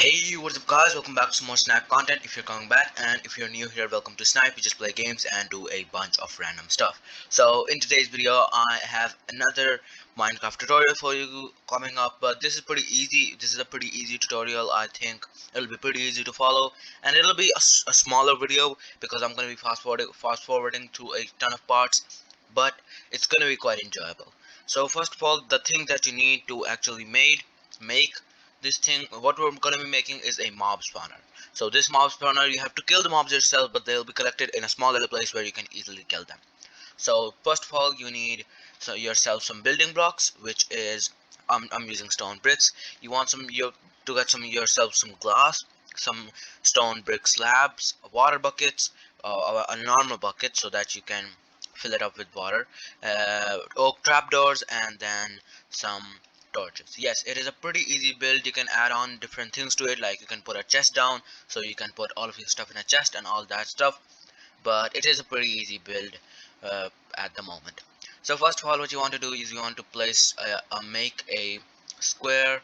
Hey, what's up guys, welcome back to some more Snype content. If you're coming back and if you're new here, welcome to Snype. We just play games and do a bunch of random stuff. So in today's video I have another Minecraft tutorial for you coming up, but this is pretty easy. This is a pretty easy tutorial. I think it'll be pretty easy to follow, and it'll be a smaller video because I'm going to be fast forwarding through a ton of parts, but it's going to be quite enjoyable. So first of all, the thing that you need to actually make this thing, what we're going to be making is a mob spawner. So this mob spawner, you have to kill the mobs yourself, but they'll be collected in a small little place where you can easily kill them. So first of all, you need yourself some building blocks, which is I'm using stone bricks. You want to get yourself some glass, some stone brick slabs, water buckets, a normal bucket so that you can fill it up with water, oak trapdoors, and then some torches. Yes, it is a pretty easy build. You can add on different things to it, like you can put a chest down, so you can put all of your stuff in a chest and all that stuff. But it is a pretty easy build at the moment. So first of all, what you want to do is you want to make a square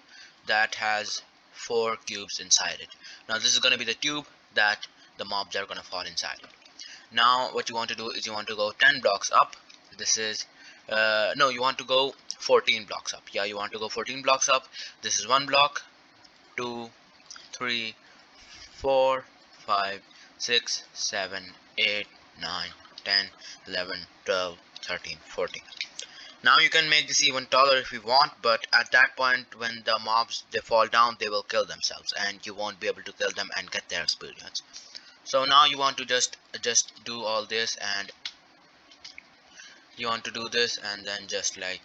that has 4 cubes inside it. Now this is going to be the tube that the mobs are going to fall inside. Now what you want to do is you want to go 10 blocks up. This is no, you want to go 14 blocks up. Yeah, you want to go 14 blocks up. This is 1 block, 2, 3, 4, 5, 6, 7, 8, 9, 10, 11, 12, 13, 14. Now you can make this even taller if you want, but at that point when the mobs they fall down, they will kill themselves and you won't be able to kill them and get their experience. So now you want to just do all this, and you want to do this and then just like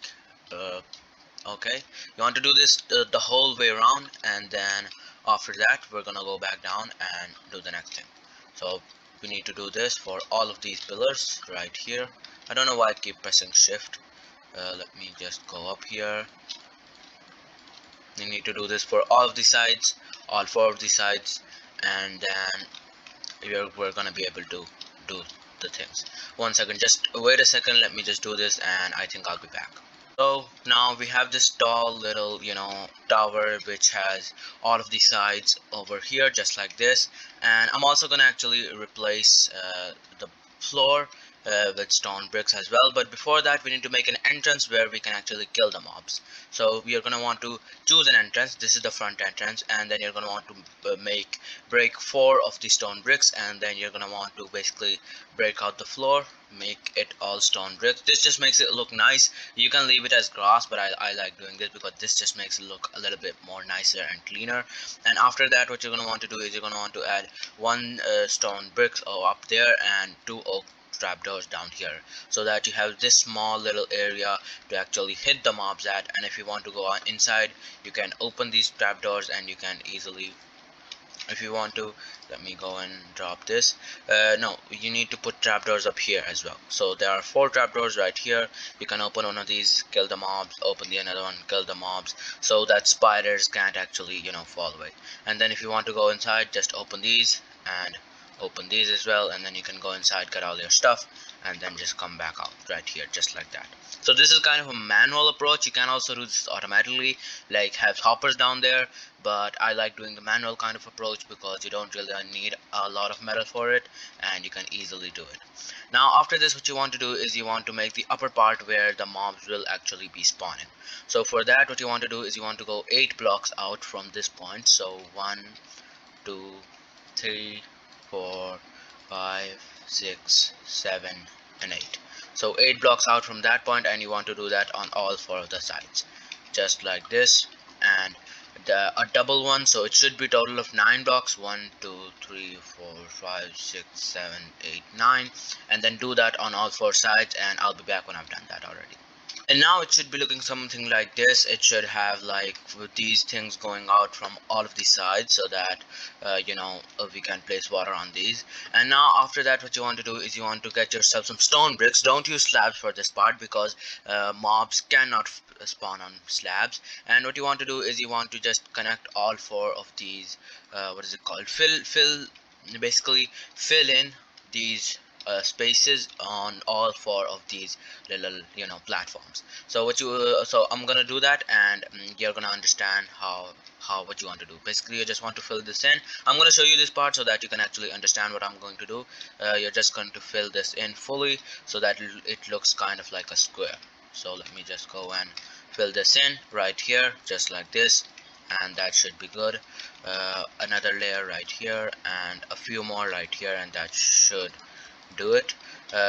okay, you want to do this the whole way around, and then after that we're gonna go back down and do the next thing. So we need to do this for all of these pillars right here. I don't know why I keep pressing shift. Let me just go up here. You need to do this for all of the sides, all 4 of the sides, and then we're gonna be able to do the things. 1 second, just wait a second, let me just do this and I think I'll be back. So now we have this tall little tower which has all of the sides over here just like this, and I'm also gonna actually replace the floor with stone bricks as well. But before that we need to make an entrance where we can actually kill the mobs. So we are gonna want to choose an entrance. This is the front entrance, and then you're gonna want to break 4 of the stone bricks, and then you're gonna want to basically break out the floor, make it all stone bricks. This just makes it look nice. You can leave it as grass, but I like doing this because this just makes it look a little bit more nicer and cleaner. And after that what you're gonna want to do is you're gonna want to add 1 stone bricks up there and 2 oak trapdoors down here, so that you have this small little area to actually hit the mobs at. And if you want to go on inside, you can open these trapdoors and you can easily, if you want to, let me go and drop this. No, you need to put trapdoors up here as well. So there are 4 trapdoors right here. You can open one of these, kill the mobs, open the another one, kill the mobs, so that spiders can't actually fall away. And then if you want to go inside, just open these and open these as well, and then you can go inside, get all your stuff, and then just come back out right here just like that. So this is kind of a manual approach. You can also do this automatically, like have hoppers down there, but I like doing the manual kind of approach because you don't really need a lot of metal for it and you can easily do it. Now after this what you want to do is you want to make the upper part where the mobs will actually be spawning. So for that what you want to do is you want to go 8 blocks out from this point. So 1, 2, 3, 4, 5, 6, 7, and 8. So 8 blocks out from that point, and you want to do that on all 4 of the sides just like this, and a double one, so it should be total of 9 blocks. 1, 2, 3, 4, 5, 6, 7, 8, 9, and then do that on all 4 sides, and I'll be back when I've done that already. And now it should be looking something like this. It should have like with these things going out from all of the sides, so that we can place water on these. And now after that what you want to do is you want to get yourself some stone bricks. Don't use slabs for this part because mobs cannot spawn on slabs. And what you want to do is you want to just connect all 4 of these what is it called, basically fill in these spaces on all four of these little platforms. So so I'm gonna do that, and you're gonna understand how what you want to do. Basically, you just want to fill this in. I'm gonna show you this part so that you can actually understand what I'm going to do. You're just going to fill this in fully so that it looks kind of like a square. So let me just go and fill this in right here, just like this, and that should be good. Another layer right here and a few more right here, and that should do it.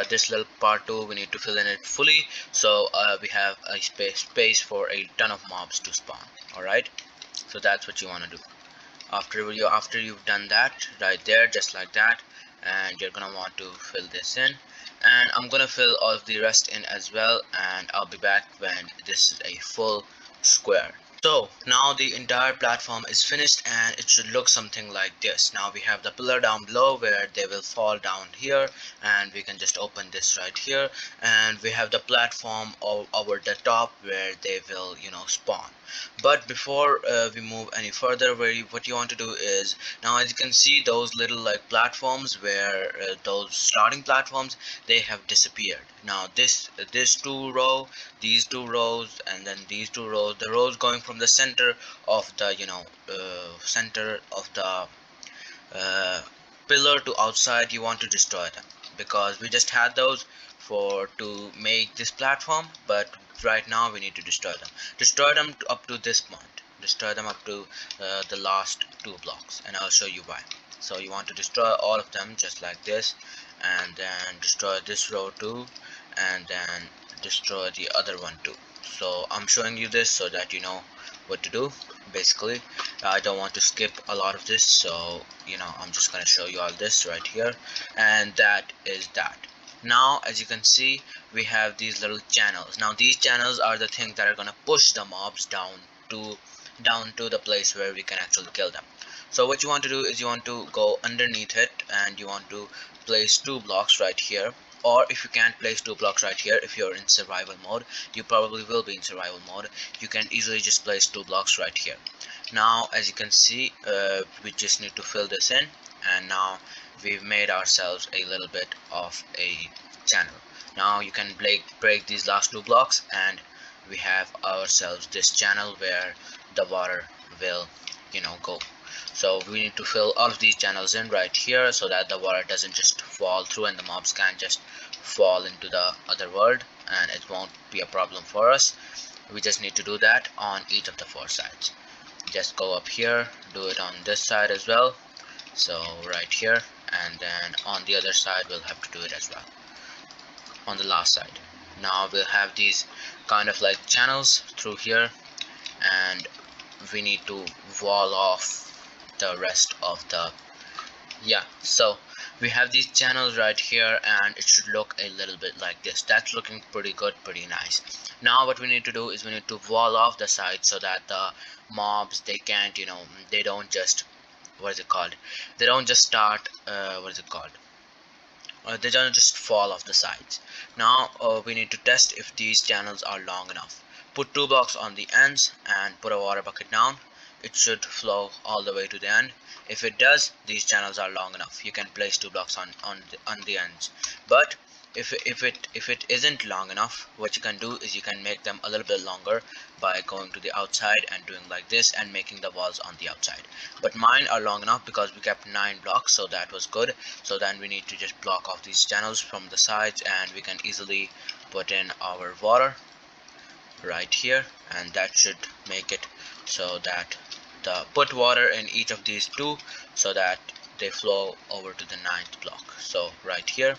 This little part 2, we need to fill in it fully, so we have a space for a ton of mobs to spawn. Alright, so that's what you want to do. After you've done that right there, just like that, and you're gonna want to fill this in, and I'm gonna fill all of the rest in as well, and I'll be back when this is a full square. So now the entire platform is finished, and it should look something like this. Now we have the pillar down below where they will fall down here, and we can just open this right here, and we have the platform over the top where they will spawn. But before we move any further, what you want to do is, now as you can see, those little like platforms where those starting platforms, they have disappeared. Now this these two rows, and then these two rows, the rows going from the center of the center of the uh, pillar to outside, you want to destroy them, because we just had those for to make this platform, but right now we need to destroy them up to this point, destroy them up to the last 2 blocks, and I'll show you why. So you want to destroy all of them just like this, and then destroy this row too, and then destroy the other one too. So I'm showing you this so that you know what to do. Basically, I don't want to skip a lot of this, so I'm just gonna show you all this right here, and that is that. Now as you can see, we have these little channels. Now these channels are the things that are gonna push the mobs down to the place where we can actually kill them. So what you want to do is you want to go underneath it, and you want to place 2 blocks right here. Or if you can't place 2 blocks right here, if you're in survival mode, you probably will be in survival mode, you can easily just place 2 blocks right here. Now as you can see, we just need to fill this in, and now we've made ourselves a little bit of a channel. Now you can break these last 2 blocks, and we have ourselves this channel where the water will go. So we need to fill all of these channels in right here so that the water doesn't just fall through and the mobs can't just fall into the other world, and it won't be a problem for us. We just need to do that on each of the 4 sides. Just go up here, do it on this side as well, so right here, and then on the other side we'll have to do it as well on the last side. Now we'll have these kind of like channels through here, and we need to wall off the rest of the so we have these channels right here, and it should look a little bit like this. That's looking pretty good, pretty nice. Now what we need to do is we need to wall off the sides so that the mobs, they can't they don't just they don't just start they don't just fall off the sides. Now we need to test if these channels are long enough. Put 2 blocks on the ends and put a water bucket down. It should flow all the way to the end. If it does, these channels are long enough. You can place 2 blocks on the ends. But if it isn't long enough, what you can do is you can make them a little bit longer by going to the outside and doing like this and making the walls on the outside. But mine are long enough because we kept 9 blocks, so that was good. So then we need to just block off these channels from the sides, and we can easily put in our water right here, and that should make it so that put water in each of these 2 so that they flow over to the 9th block. So right here,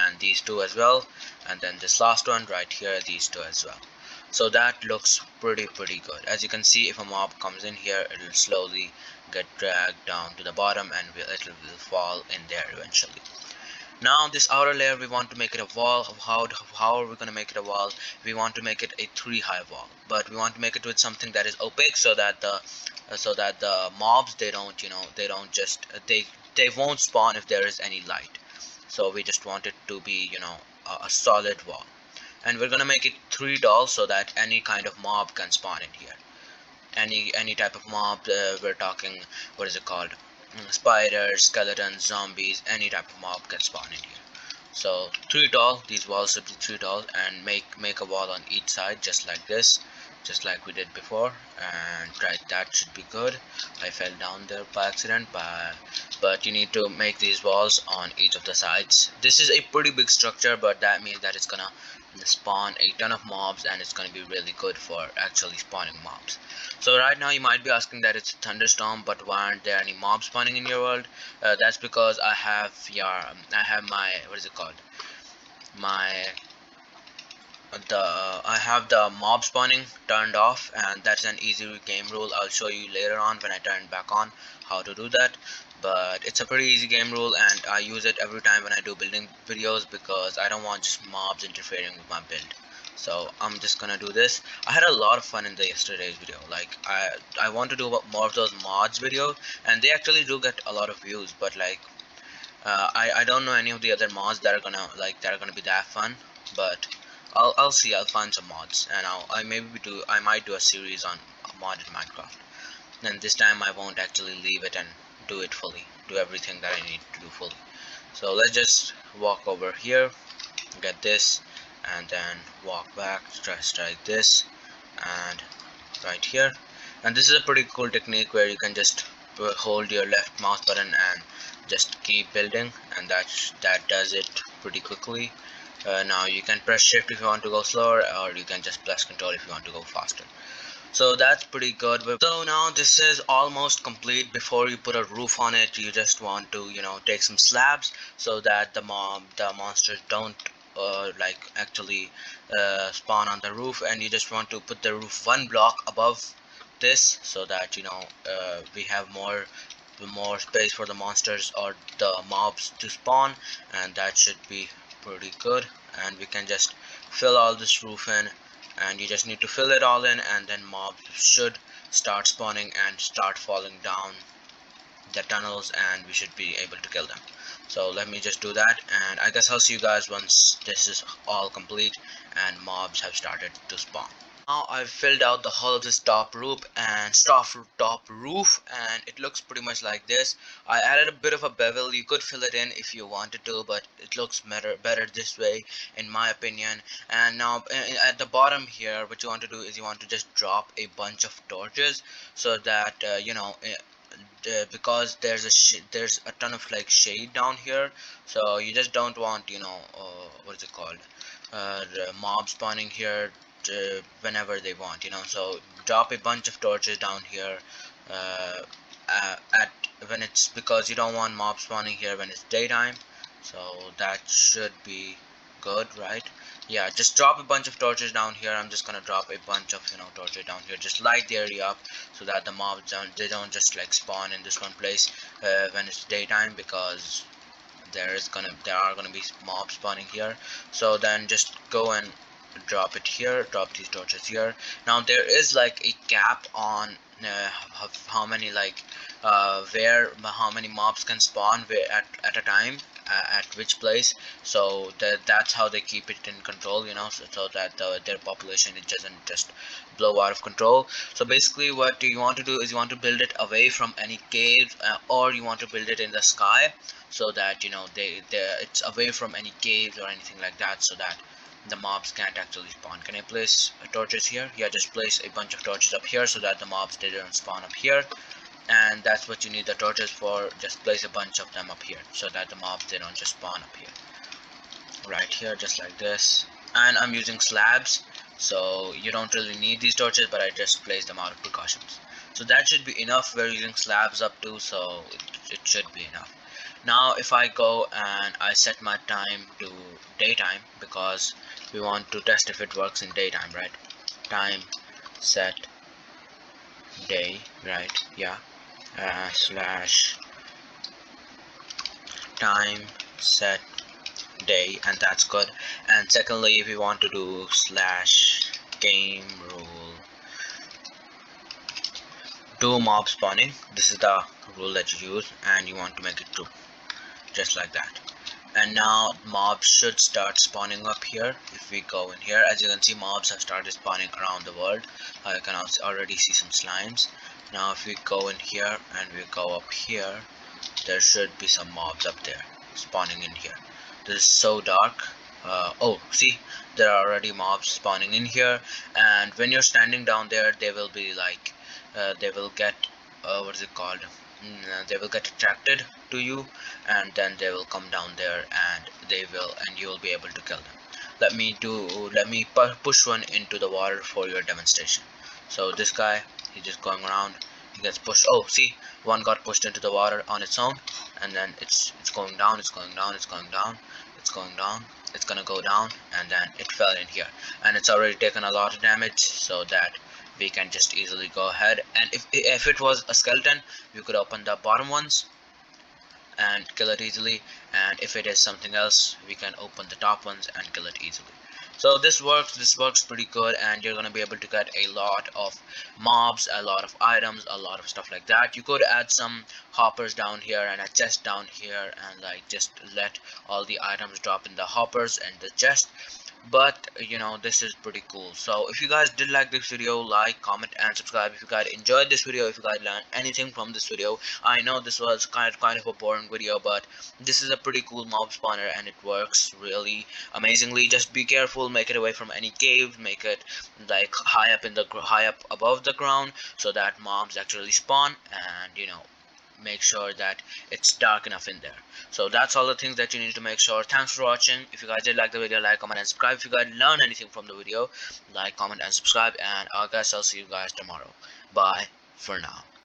and these 2 as well, and then this last one right here, these 2 as well. So that looks pretty good. As you can see, if a mob comes in here, it will slowly get dragged down to the bottom, and it will fall in there eventually. Now this outer layer, we want to make it a wall. How are we going to make it a wall? We want to make it a 3-high wall, but we want to make it with something that is opaque so that the mobs, they won't spawn if there is any light. So we just want it to be a solid wall, and we're gonna make it 3 dolls so that any kind of mob can spawn in here. Any type of mob, we're talking, spiders, skeletons, zombies, any type of mob can spawn in here. So 3 tall, these walls should be 3 tall, and make a wall on each side just like this, just like we did before, and right, that should be good. I fell down there by accident, but you need to make these walls on each of the sides. This is a pretty big structure, but that means that it's gonna spawn a ton of mobs, and it's gonna be really good for actually spawning mobs. So right now you might be asking that it's a thunderstorm, but why aren't there any mobs spawning in your world? That's because I have my, what is it called, my I have the mob spawning turned off, and that's an easy game rule. I'll show you later on when I turn it back on how to do that, but it's a pretty easy game rule, and I use it every time when I do building videos because I don't want just mobs interfering with my build. So I'm just gonna do this. I had a lot of fun in the yesterday's video. Like I want to do more of those mods videos, and they actually do get a lot of views, but like I don't know any of the other mods that are gonna be that fun, but I'll see. I'll find some mods, and I might do a series on modded Minecraft. Then this time I won't actually leave it and do it fully, do everything that I need to do fully. So let's just walk over here, get this, and then walk back, just like this, and right here. And this is a pretty cool technique where you can just hold your left mouse button and just keep building, and that does it pretty quickly. Now you can press shift if you want to go slower, or you can just press control if you want to go faster. So that's pretty good. So now this is almost complete. Before you put a roof on it, you just want to, take some slabs so that the monsters don't actually spawn on the roof, and you just want to put the roof one block above this so that we have more space for the monsters or the mobs to spawn, and that should be pretty good. And we can just fill all this roof in, and you just need to fill it all in, and then mobs should start spawning and start falling down the tunnels, and we should be able to kill them. So let me just do that, and I guess I'll see you guys once this is all complete and mobs have started to spawn. Now I've filled out the whole of this top roof, and it looks pretty much like this. I added a bit of a bevel. You could fill it in if you wanted to, but it looks better this way in my opinion. And now at the bottom here, what you want to do is you want to just drop a bunch of torches so that because there's a ton of shade down here, so you just don't want what is it called, the mob spawning here whenever they want, so drop a bunch of torches down here at when it's, because you don't want mob spawning here when it's daytime. So that should be good, right? Yeah, just drop a bunch of torches down here. I'm just gonna drop a bunch of torches down here, just light the area up so that the mobs don't just spawn in this one place when it's daytime, because there are gonna be mobs spawning here. So then just go and drop it here, drop these torches here. Now there is a cap on how many how many mobs can spawn where at a time, at which place. So that's how they keep it in control, so that their population, it doesn't just blow out of control. So basically what you want to do is you want to build it away from any caves, or you want to build it in the sky, so that it's away from any caves or anything like that, so that the mobs can't actually spawn. Can I place torches here? Yeah, just place a bunch of torches up here so that the mobs, they don't spawn up here. And that's what you need the torches for. Just place a bunch of them up here so that the mobs, they don't just spawn up here. Right here, just like this. And I'm using slabs, so you don't really need these torches, but I just place them out of precautions. So that should be enough. We're using slabs up too, so it should be enough. Now if I go and I set my time to daytime, because we want to test if it works in daytime, right? Time set day, right? Yeah, slash time set day, and that's good. And secondly, if you want to do slash game rule do mob spawning, this is the rule that you use, and you want to make it true, just like that. And now mobs should start spawning up here. If we go in here, as you can see, mobs have started spawning around the world. I can also already see some slimes. Now if we go in here and we go up here, there should be some mobs up there spawning in here. This is so dark. Oh, see, there are already mobs spawning in here, and when you're standing down there, they will be like, they will get, what is it called? They will get attracted to you, and then they will come down there, and you will be able to kill them. Let me push one into the water for your demonstration. So this guy, he's just going around. He gets pushed. Oh, see, one got pushed into the water on its own, and then it's going down, it's going down, it's going down, it's going down, it's gonna go down, and then it fell in here, and it's already taken a lot of damage, so that we can just easily go ahead. And if it was a skeleton, we could open the bottom ones and kill it easily, and if it is something else, we can open the top ones and kill it easily. So this works pretty good, and you're gonna be able to get a lot of mobs, a lot of items, a lot of stuff like that. You could add some hoppers down here and a chest down here, and like just let all the items drop in the hoppers and the chest. But you know, this is pretty cool. So if you guys did like this video, like, comment and subscribe. If you guys enjoyed this video, if you guys learned anything from this video, I know this was kind of a boring video, but this is a pretty cool mob spawner, and it works really amazingly. Just be careful, make it away from any caves, make it like high up above the ground, so that mobs actually spawn, and you know, make sure that it's dark enough in there. So that's all the things that you need to make sure. Thanks for watching. If you guys did like the video, like, comment and subscribe. If you guys learned anything from the video, like, comment and subscribe, and I guess I'll see you guys tomorrow. Bye for now.